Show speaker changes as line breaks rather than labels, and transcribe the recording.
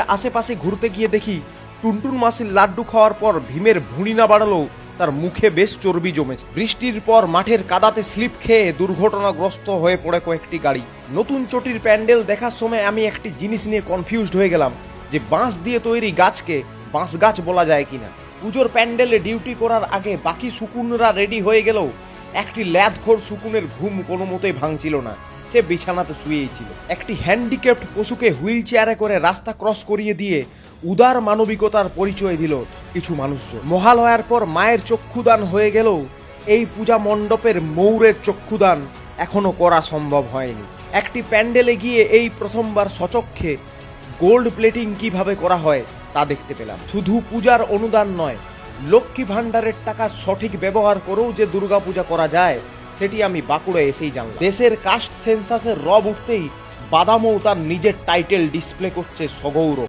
আশেপাশে ঘুরতে গিয়ে দেখি টুনটুন মাসির লাড্ডু খাওয়ার পর ভীমের ভুঁড়ি না বাড়ালেও তার মুখে বেশ চর্বি জমেছে। বৃষ্টির পর মাঠের কাদাতে স্লিপ খেয়ে দুর্ঘটনাগ্রস্ত হয়ে পড়ে কয়েকটি গাড়ি। নতুন চটির প্যান্ডেল দেখার সময় আমি একটি জিনিস নিয়ে কনফিউজড হয়ে গেলাম যে বাঁশ দিয়ে তৈরি গাছকে বাঁশ গাছ বলা যায় কিনা। পুজোর প্যান্ডেলে ডিউটি করার আগে বাকি শকুনরা রেডি হয়ে গেলেও একটি ল্যাদখোর শকুনের ঘুম কোনো মতেই ভাঙছিল না। সে বিছানাতে শুয়েই ছিল। একটি হ্যান্ডিক্যাপ্ট পশুকে হুইল চেয়ারে করে রাস্তা ক্রস করিয়ে দিয়ে উদার মানবিকতার পরিচয় দিল কিছু মানুষজন। মহালয়ার পর মায়ের চক্ষুদান হয়ে গেলেও এই পূজা মণ্ডপের মৌরের চক্ষুদান এখনো করা সম্ভব হয়নি। একটি প্যান্ডেলে গিয়ে এই প্রথমবার সচক্ষে গোল্ড প্লেটিং কিভাবে করা হয় তা দেখতে পেলাম। শুধু পূজার অনুদান নয়, লক্ষ্মী ভাণ্ডারের টাকা সঠিক ব্যবহার করেও যে দুর্গাপূজা করা যায় সেটি আমি বাঁকুড়া এসেই জানলাম। দেশের কাস্ট সেন্সাসের রব উঠতেই বাদামও তার নিজের টাইটেল ডিসপ্লে করছে সগৌরব।